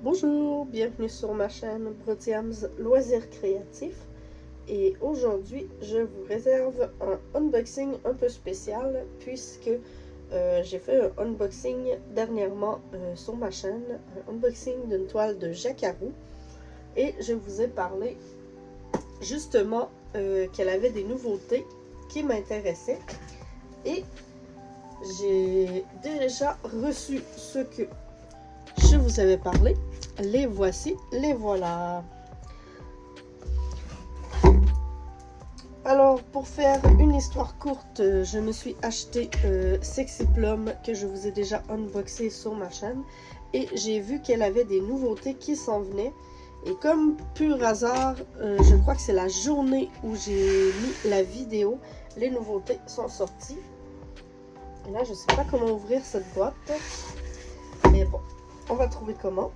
Bonjour, bienvenue sur ma chaîne Brotiams Loisirs Créatifs et aujourd'hui je vous réserve un unboxing un peu spécial puisque j'ai fait un unboxing dernièrement sur ma chaîne, un unboxing d'une toile de Jacquarou et je vous ai parlé justement qu'elle avait des nouveautés qui m'intéressaient et j'ai déjà reçu ce que je vous avais parlé. Les voici, les voilà. Alors, pour faire une histoire courte, je me suis acheté Sexy Plum que je vous ai déjà unboxé sur ma chaîne. Et j'ai vu qu'elle avait des nouveautés qui s'en venaient. Et comme pur hasard, je crois que c'est la journée où j'ai mis la vidéo, les nouveautés sont sorties. Et là, je ne sais pas comment ouvrir cette boîte. Mais bon, on va trouver comment.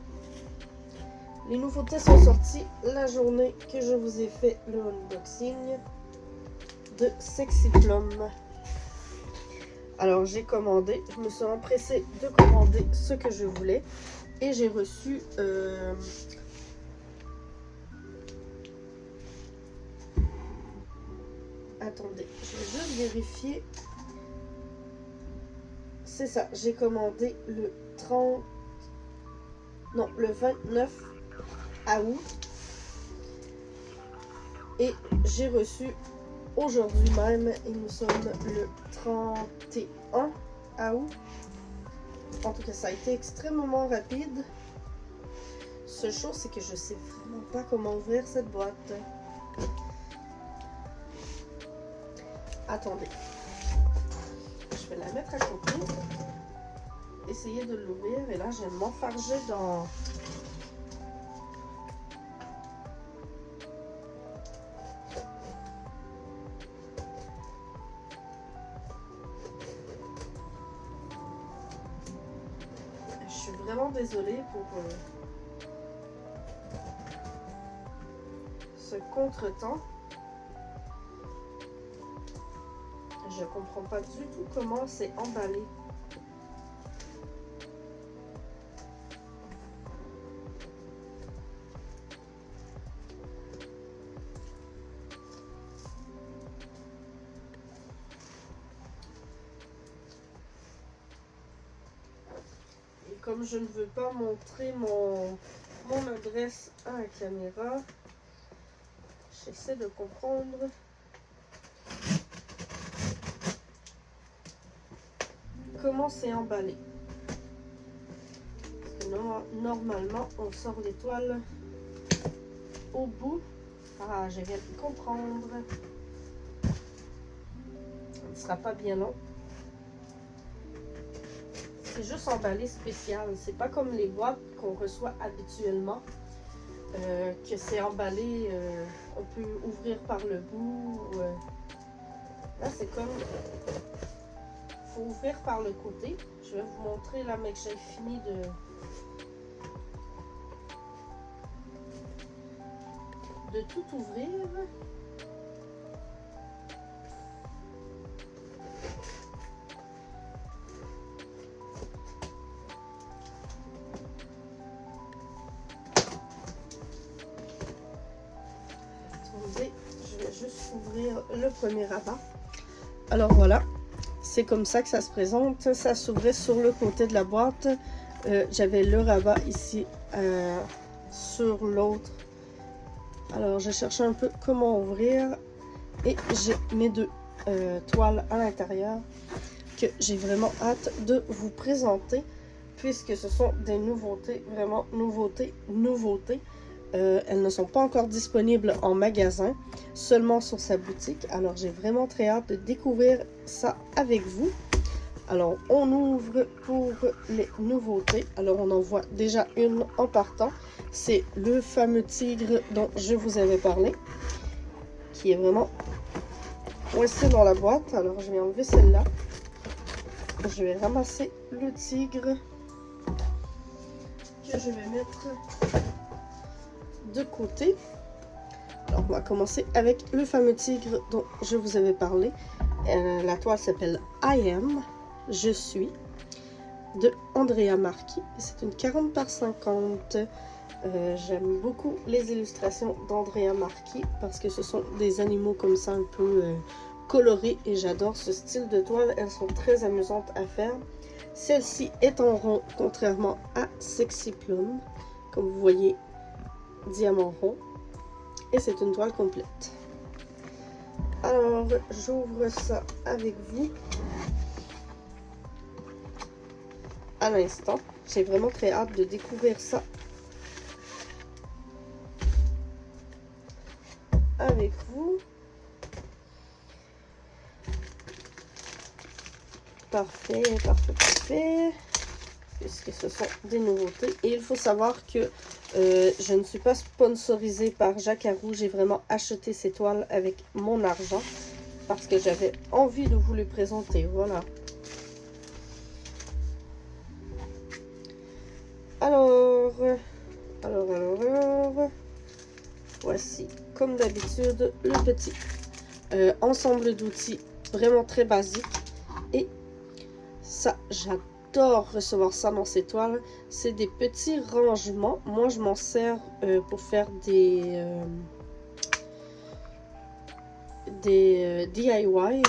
Les nouveautés sont sorties la journée que je vous ai fait le unboxing de Sexy Plum. Alors j'ai commandé, je me suis empressée de commander ce que je voulais et j'ai reçu attendez, je vais juste vérifier. C'est ça, j'ai commandé le 29 août et j'ai reçu aujourd'hui même, et nous sommes le 31 août. En tout cas, ça a été extrêmement rapide. Ce chose, c'est que je sais vraiment pas comment ouvrir cette boîte. Attendez. Je vais la mettre à côté. Essayer de l'ouvrir. Et là, je vais m'enfarger dans... Je suis vraiment désolée pour ce contretemps. Je comprends pas du tout comment c'est emballé. Et comme je ne veux pas montrer mon adresse à la caméra, j'essaie de comprendre. Comment c'est emballé. Parce que normalement, on sort l'étoile au bout. Ah, je viens de comprendre. Ce ne sera pas bien long. C'est juste emballé spécial. C'est pas comme les boîtes qu'on reçoit habituellement. Que c'est emballé, on peut ouvrir par le bout. Là, c'est comme... faut ouvrir par le côté. Je vais vous montrer là, mais que j'ai fini de tout ouvrir. Attendez, je vais juste ouvrir le premier rabat. Alors voilà. C'est comme ça que ça se présente. Ça s'ouvrait sur le côté de la boîte. J'avais le rabat ici sur l'autre. Alors, je cherchais un peu comment ouvrir. Et j'ai mes deux toiles à l'intérieur que j'ai vraiment hâte de vous présenter. Puisque ce sont des nouveautés, vraiment nouveautés. Elles ne sont pas encore disponibles en magasin, seulement sur sa boutique. Alors, j'ai vraiment très hâte de découvrir ça avec vous. Alors, on ouvre pour les nouveautés. Alors, on en voit déjà une en partant. C'est le fameux tigre dont je vous avais parlé, qui est vraiment coincé dans la boîte. Alors, je vais enlever celle-là. Je vais ramasser le tigre que je vais mettre de côté. Alors on va commencer avec le fameux tigre dont je vous avais parlé. La toile s'appelle I Am, je suis. de Andrea Marchi. C'est une 40 par 50. J'aime beaucoup les illustrations d'Andrea Marchi parce que ce sont des animaux comme ça un peu colorés et j'adore ce style de toile. Elles sont très amusantes à faire. Celle-ci est en rond contrairement à Sexy Plum. Comme vous voyez, diamant rond. Et c'est une toile complète. Alors, j'ouvre ça avec vous à l'instant. J'ai vraiment très hâte de découvrir ça avec vous. Parfait, parfait, parfait. Puisque ce sont des nouveautés. Et il faut savoir que je ne suis pas sponsorisée par Jacquarou. J'ai vraiment acheté ces toiles avec mon argent parce que j'avais envie de vous les présenter. Voilà. Alors, voici, comme d'habitude, le petit ensemble d'outils vraiment très basique. Et ça, j'adore recevoir ça dans ces toiles. C'est des petits rangements. Moi, je m'en sers pour faire des DIY.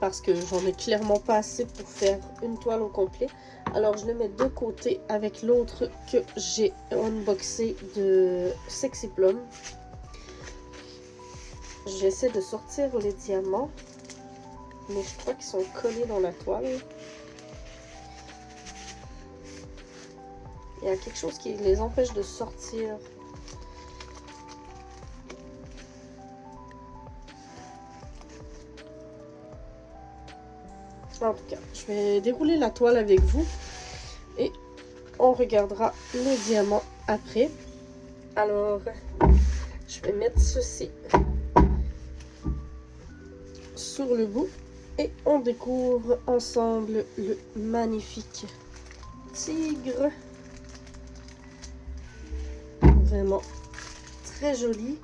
Parce que j'en ai clairement pas assez pour faire une toile au complet. Alors je le mets de côté avec l'autre que j'ai unboxé de Sexy Plum. J'essaie de sortir les diamants, mais je crois qu'ils sont collés dans la toile. Il y a quelque chose qui les empêche de sortir. En tout cas, je vais dérouler la toile avec vous et on regardera les diamants après. Alors, je vais mettre ceci sur le bout et on découvre ensemble le magnifique tigre. Vraiment très joli.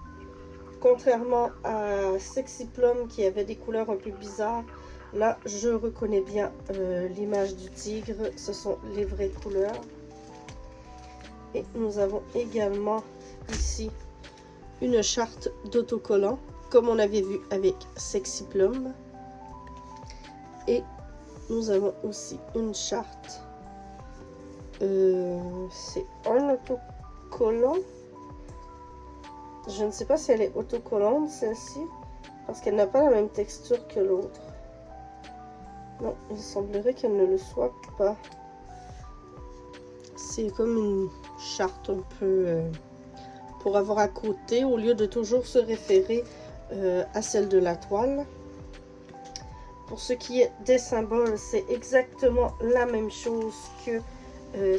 Contrairement à Sexy Plum qui avait des couleurs un peu bizarres. Là, je reconnais bien l'image du tigre. Ce sont les vraies couleurs. Et nous avons également ici une charte d'autocollant, comme on avait vu avec Sexy Plum. Et nous avons aussi une charte. C'est un autocollant. Je ne sais pas si elle est autocollante, celle-ci, parce qu'elle n'a pas la même texture que l'autre. Non, il semblerait qu'elle ne le soit pas. C'est comme une charte un peu pour avoir à côté, au lieu de toujours se référer à celle de la toile. Pour ce qui est des symboles, c'est exactement la même chose que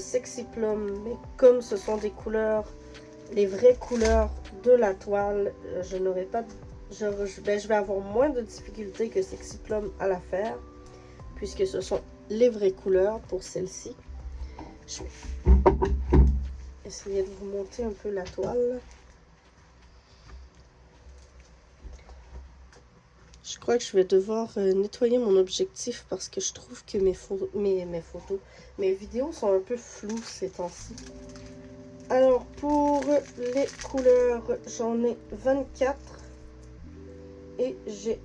Sexy Plum, mais comme ce sont des couleurs, les vraies couleurs de la toile, je n'aurai pas, je vais avoir moins de difficultés que Sexy Plum à la faire. Puisque ce sont les vraies couleurs pour celle-ci. Je vais essayer de vous monter un peu la toile. Je crois que je vais devoir nettoyer mon objectif parce que je trouve que mes vidéos sont un peu floues ces temps-ci. Alors pour les couleurs, j'en ai 24 et j'ai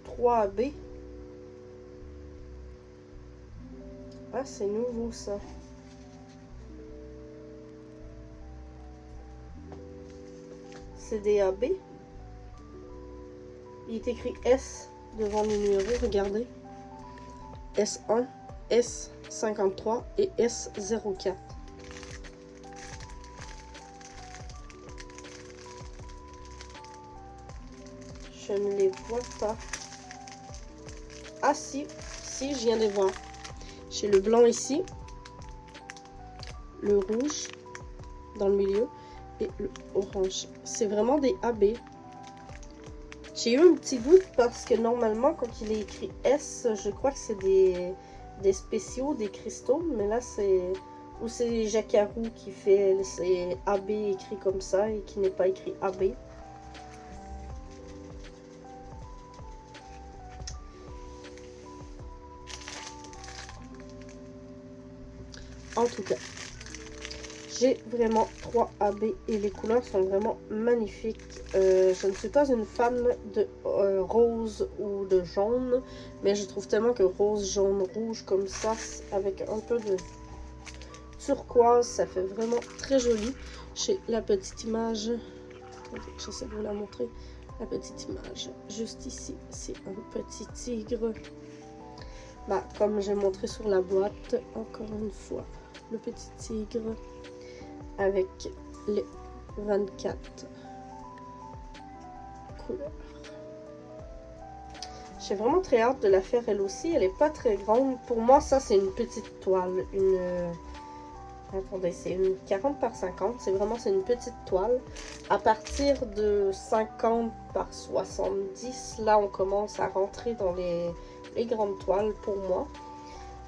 3 AB. Ah, c'est nouveau ça. C'est des AB. Il est écrit S devant les numéros, regardez. S1, S53 et S04. Je ne les vois pas. Ah si, si, je viens de les voir. J'ai le blanc ici, le rouge dans le milieu et le orange. C'est vraiment des AB. J'ai eu un petit doute parce que normalement quand il est écrit S, je crois que c'est des spéciaux, des cristaux. Mais là c'est... Ou c'est Jacquarou qui fait ces AB écrit comme ça et qui n'est pas écrit AB. En tout cas, j'ai vraiment 3 AB et les couleurs sont vraiment magnifiques. Je ne suis pas une fan de rose ou de jaune, mais je trouve tellement que rose, jaune, rouge comme ça, avec un peu de turquoise, ça fait vraiment très joli. J'ai la petite image, j'essaie de vous la montrer, la petite image juste ici, c'est un petit tigre. Bah, comme j'ai montré sur la boîte, encore une fois, le petit tigre avec les 24 couleurs. J'ai vraiment très hâte de la faire elle aussi. Elle n'est pas très grande. Pour moi, ça, c'est une petite toile. Attendez, c'est une 40 par 50. C'est une petite toile. À partir de 50 par 70, là, on commence à rentrer dans les grandes toiles pour moi.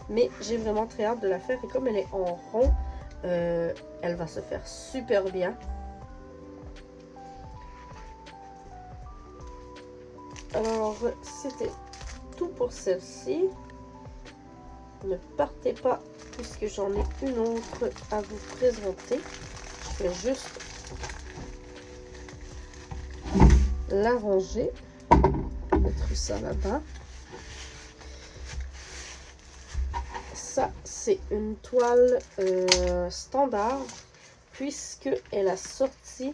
Mais j'ai vraiment très hâte de la faire. Et comme elle est en rond, elle va se faire super bien. Alors, c'était tout pour celle-ci. Ne partez pas puisque j'en ai une autre à vous présenter. Je vais juste la ranger. Mettre ça là-bas. Ça, c'est une toile standard puisque elle a sorti,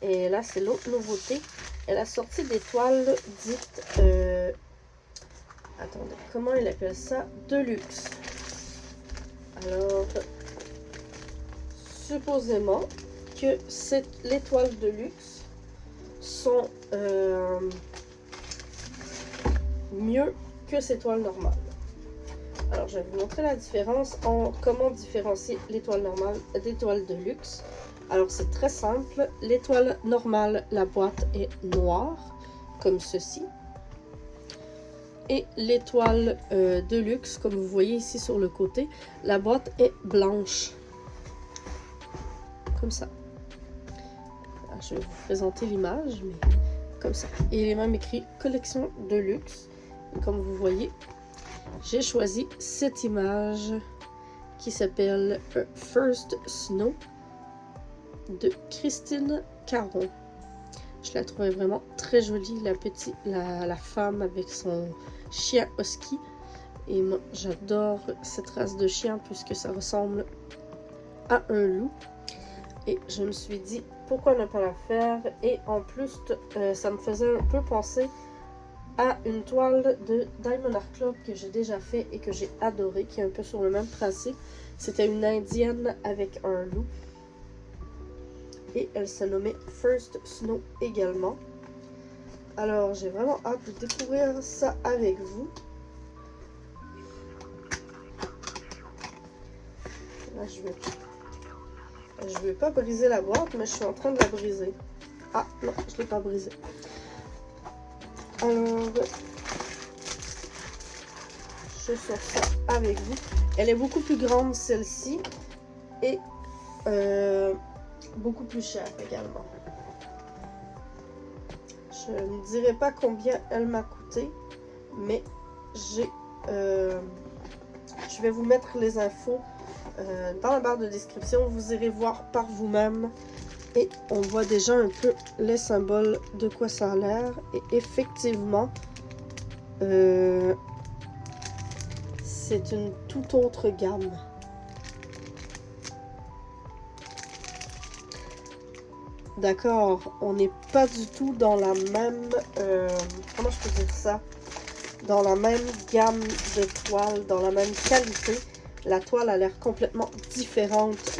et là c'est l'autre nouveauté, elle a sorti des toiles dites, attendez, comment il appelle ça? De luxe. Alors, supposément que les toiles de luxe sont mieux que ces toiles normales. Alors, je vais vous montrer la différence en comment différencier les toiles normales des toiles de luxe. Alors, c'est très simple. Les toiles normales, la boîte est noire, comme ceci. Et les toiles de luxe, comme vous voyez ici sur le côté, la boîte est blanche. Comme ça. Alors, je vais vous présenter l'image, mais comme ça. Et il est même écrit collection de luxe. Et comme vous voyez, j'ai choisi cette image qui s'appelle First Snow de Christine Caron. Je la trouvais vraiment très jolie, la femme avec son chien husky. Et moi, j'adore cette race de chien puisque ça ressemble à un loup. Et je me suis dit, pourquoi ne pas la faire? Et en plus, ça me faisait un peu penser à une toile de Diamond Art Club que j'ai déjà fait et que j'ai adoré, qui est un peu sur le même principe. C'était une indienne avec un loup. Et elle se nommait First Snow également. Alors, j'ai vraiment hâte de découvrir ça avec vous. Là, je vais pas briser la boîte, mais je suis en train de la briser. Ah, non, je ne l'ai pas brisée. Alors, je sors ça avec vous. Elle est beaucoup plus grande, celle-ci. Et beaucoup plus chère également. Je ne dirai pas combien elle m'a coûté, mais je vais vous mettre les infos dans la barre de description. Vous irez voir par vous-même et on voit déjà un peu les symboles de quoi ça a l'air. Et effectivement, c'est une toute autre gamme. D'accord, on n'est pas du tout dans la même, comment je peux dire ça, dans la même gamme de toiles, dans la même qualité. La toile a l'air complètement différente,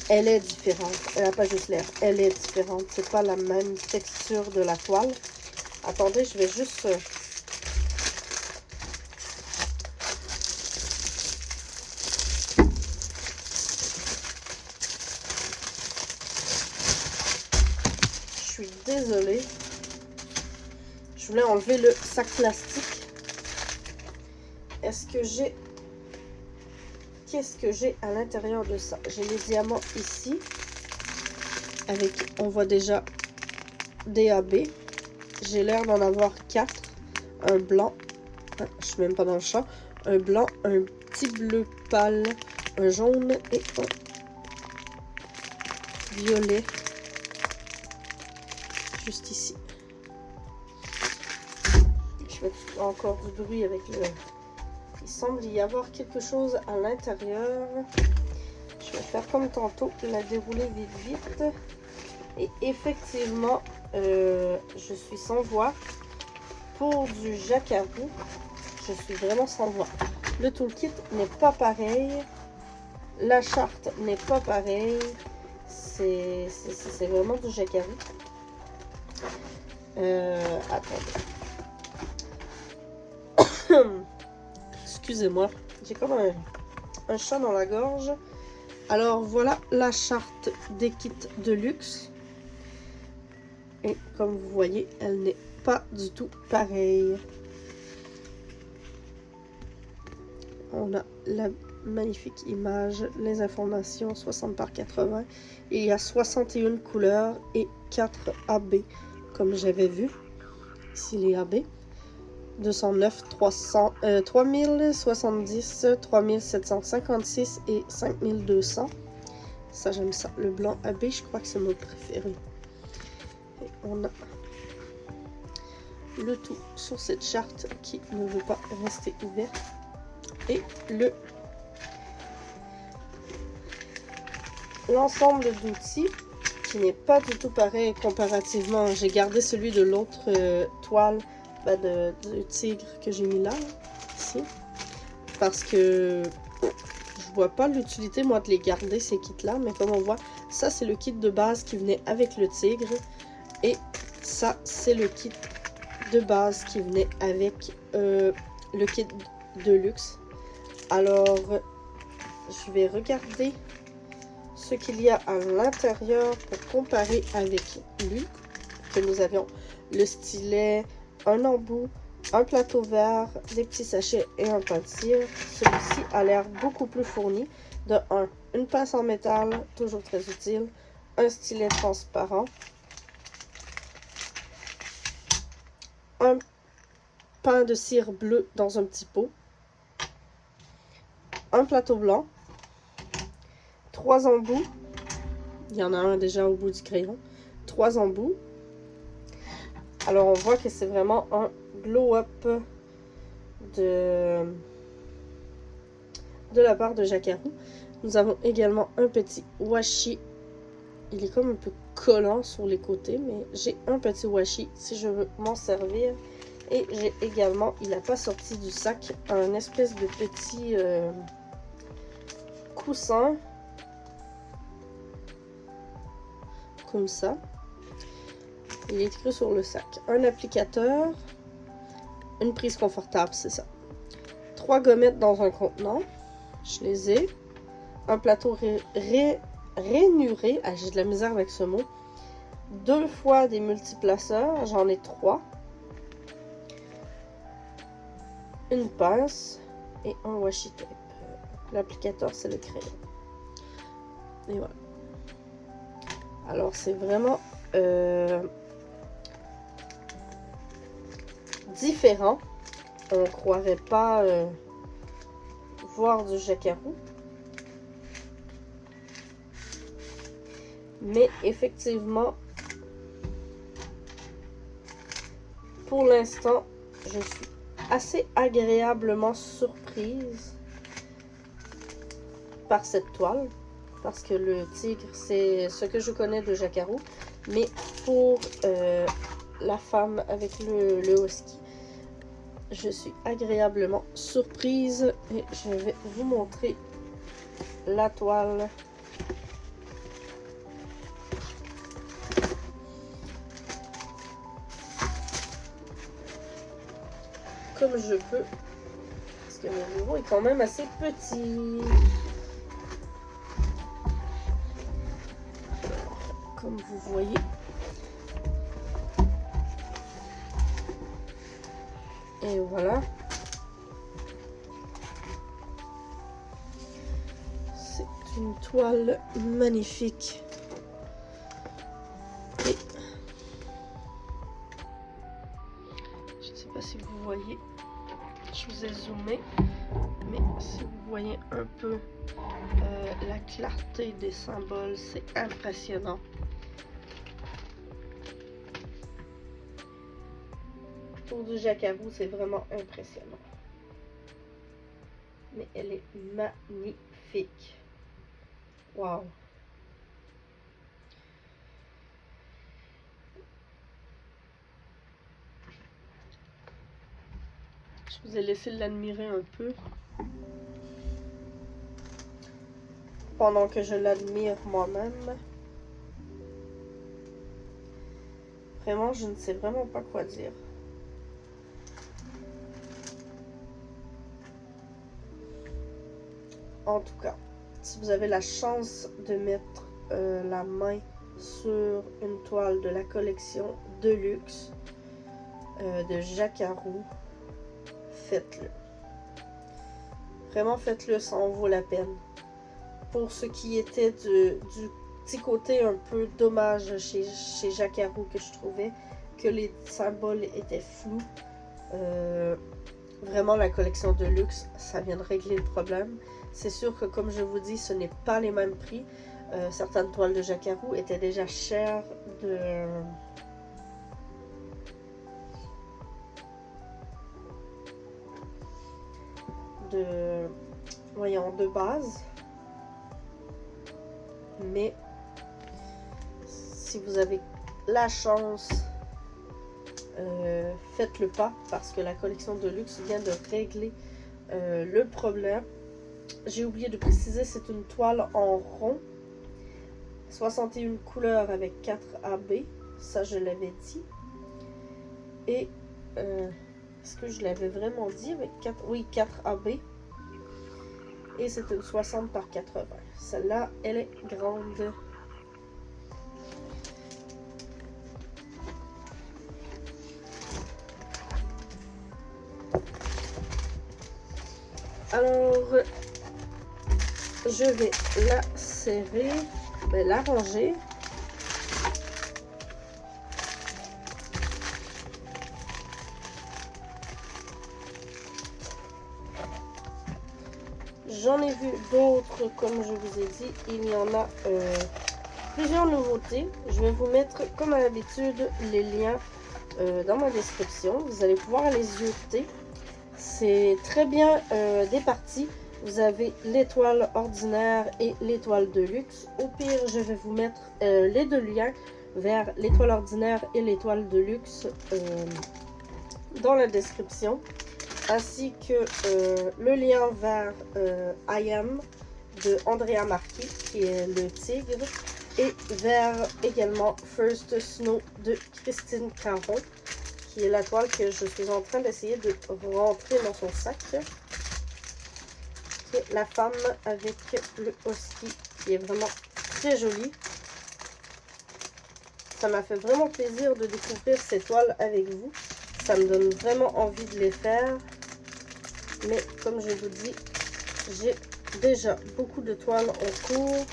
elle est différente, elle n'a pas juste l'air, elle est différente, c'est pas la même texture de la toile. Attendez, je vais juste... Désolée, je voulais enlever le sac plastique. Qu'est-ce que j'ai à l'intérieur de ça? J'ai les diamants ici, avec, on voit déjà DAB. J'ai l'air d'en avoir 4. Un blanc, je suis même pas dans le champ, un blanc, un petit bleu pâle, un jaune et un violet. Juste ici. Je fais encore du bruit avec le... Il semble y avoir quelque chose à l'intérieur. Je vais faire comme tantôt, la dérouler vite vite. Et effectivement, je suis sans voix. Pour du Jacquarou, je suis vraiment sans voix. Le toolkit n'est pas pareil. La charte n'est pas pareille. C'est vraiment du Jacquarou. Attendez. Excusez-moi, j'ai comme un chat dans la gorge. Alors voilà la charte des kits de luxe. Et comme vous voyez, elle n'est pas du tout pareille. On a la magnifique image, les informations 60 par 80. Il y a 61 couleurs et 4 AB, comme j'avais vu. Ici les AB. 209, 300, 3070, 3756 et 5200. Ça, j'aime ça. Le blanc AB, je crois que c'est mon préféré. Et on a le tout sur cette charte qui ne veut pas rester ouverte. Et l'ensemble d'outils qui n'est pas du tout pareil comparativement. J'ai gardé celui de l'autre toile du tigre que j'ai mis là, ici, parce que je vois pas l'utilité moi de les garder ces kits là, mais comme on voit, ça c'est le kit de base qui venait avec le tigre et ça c'est le kit de base qui venait avec le kit de luxe. Alors je vais regarder ce qu'il y a à l'intérieur pour comparer avec lui, que nous avions le stylet, un embout, un plateau vert, des petits sachets et un pain de cire. Celui-ci a l'air beaucoup plus fourni. De 1, une pince en métal, toujours très utile, un stylet transparent, un pain de cire bleu dans un petit pot, un plateau blanc, 3 embouts, il y en a un déjà au bout du crayon, 3 embouts. Alors on voit que c'est vraiment un glow-up de la part de Jacquarou. Nous avons également un petit washi. Il est comme un peu collant sur les côtés, mais j'ai un petit washi si je veux m'en servir. Et j'ai également, il n'a pas sorti du sac, un espèce de petit coussin. Comme ça. Il est écrit sur le sac. Un applicateur. Une prise confortable, c'est ça. 3 gommettes dans un contenant. Je les ai. Un plateau rainuré. Ah, j'ai de la misère avec ce mot. 2 fois des multiplaceurs. J'en ai 3. Une pince. Et un washi tape. L'applicateur, c'est le crayon. Et voilà. Alors, c'est vraiment différent. On ne croirait pas voir du Jacquarou. Mais effectivement, pour l'instant, je suis assez agréablement surprise par cette toile. Parce que le tigre, c'est ce que je connais de Jacquarou. Mais pour la femme avec le husky, je suis agréablement surprise. Et je vais vous montrer la toile. Comme je peux. Parce que mon bureau est quand même assez petit. Comme vous voyez. Et voilà. C'est une toile magnifique. Et je ne sais pas si vous voyez. Je vous ai zoomé. Mais si vous voyez un peu la clarté des symboles, c'est impressionnant. Pour du jacquarou, c'est vraiment impressionnant. Mais elle est magnifique. Wow! Je vous ai laissé l'admirer un peu. Pendant que je l'admire moi-même. Vraiment, je ne sais vraiment pas quoi dire. En tout cas, si vous avez la chance de mettre la main sur une toile de la collection Deluxe de jacquarou, faites-le. Vraiment, faites-le, ça en vaut la peine. Pour ce qui était du petit côté un peu dommage chez jacquarou que je trouvais, que les symboles étaient flous, vraiment la collection Deluxe, ça vient de régler le problème. C'est sûr que comme je vous dis, ce n'est pas les mêmes prix. Certaines toiles de jacquarou étaient déjà chères de base. Mais si vous avez la chance, faites le pas parce que la collection Deluxe vient de régler le problème. J'ai oublié de préciser, c'est une toile en rond, 61 couleurs avec 4 AB, ça je l'avais dit. Et est-ce que je l'avais vraiment dit avec 4? Oui, 4 AB. Et c'est une 60 par 80. Celle-là, elle est grande. Alors, je vais la serrer, la ranger. J'en ai vu d'autres, comme je vous ai dit, il y en a plusieurs nouveautés. Je vais vous mettre, comme à l'habitude, les liens dans ma description. Vous allez pouvoir les jeter. C'est très bien départi. Vous avez l'étoile ordinaire et l'étoile de luxe. Au pire, je vais vous mettre les deux liens vers l'étoile ordinaire et l'étoile de luxe dans la description. Ainsi que le lien vers I Am de Andrea Marchi, qui est le tigre, et vers également First Snow de Christine Caron, qui est la toile que je suis en train d'essayer de rentrer dans son sac. Qui est la femme avec le husky, qui est vraiment très jolie. Ça m'a fait vraiment plaisir de découvrir ces toiles avec vous. Ça me donne vraiment envie de les faire. Mais comme je vous dis, j'ai déjà beaucoup de toiles en cours.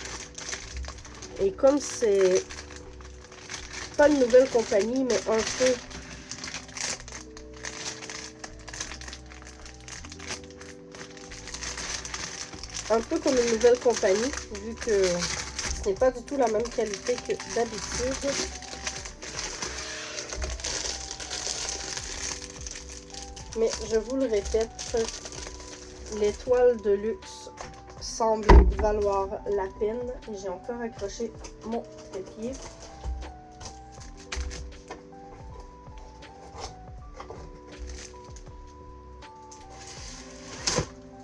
Et comme c'est pas une nouvelle compagnie, mais un peu comme une nouvelle compagnie, vu que ce n'est pas du tout la même qualité que d'habitude. Mais je vous le répète, les toiles de luxe semblent valoir la peine. J'ai encore accroché mon trépied.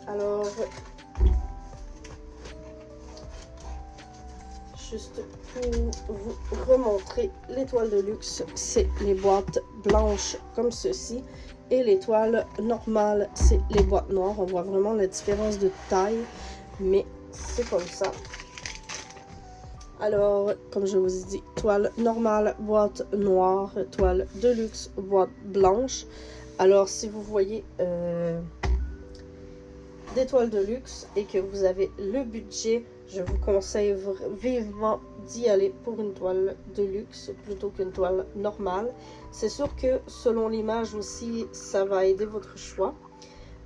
Alors, juste pour vous remontrer les toiles de luxe, c'est les boîtes blanches comme ceci. Et les toiles normales, c'est les boîtes noires. On voit vraiment la différence de taille, mais c'est comme ça. Alors, comme je vous ai dit, toile normale, boîte noire, toile de luxe, boîte blanche. Alors, si vous voyez des toiles de luxe et que vous avez le budget, je vous conseille vivement d'y aller pour une toile de luxe plutôt qu'une toile normale. C'est sûr que selon l'image aussi, ça va aider votre choix.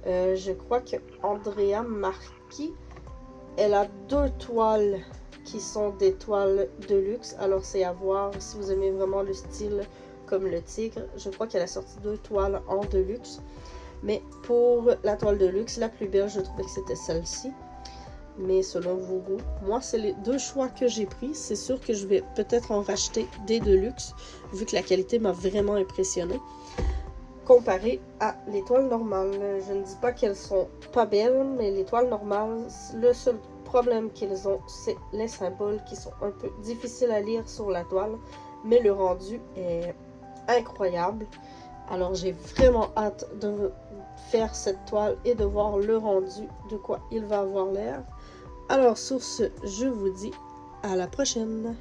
Je crois que Andrea Marchi, elle a 2 toiles qui sont des toiles de luxe. Alors c'est à voir si vous aimez vraiment le style comme le tigre. Je crois qu'elle a sorti 2 toiles en de luxe. Mais pour la toile de luxe, la plus belle, je trouvais que c'était celle-ci. Mais selon vos goûts, moi, c'est les 2 choix que j'ai pris. C'est sûr que je vais peut-être en racheter des de luxe, vu que la qualité m'a vraiment impressionnée. Comparé à les toiles normales. Je ne dis pas qu'elles sont pas belles, mais les toiles normales, le seul problème qu'ils ont, c'est les symboles qui sont un peu difficiles à lire sur la toile. Mais le rendu est incroyable. Alors j'ai vraiment hâte de faire cette toile et de voir le rendu de quoi il va avoir l'air. Alors sur ce, je vous dis à la prochaine.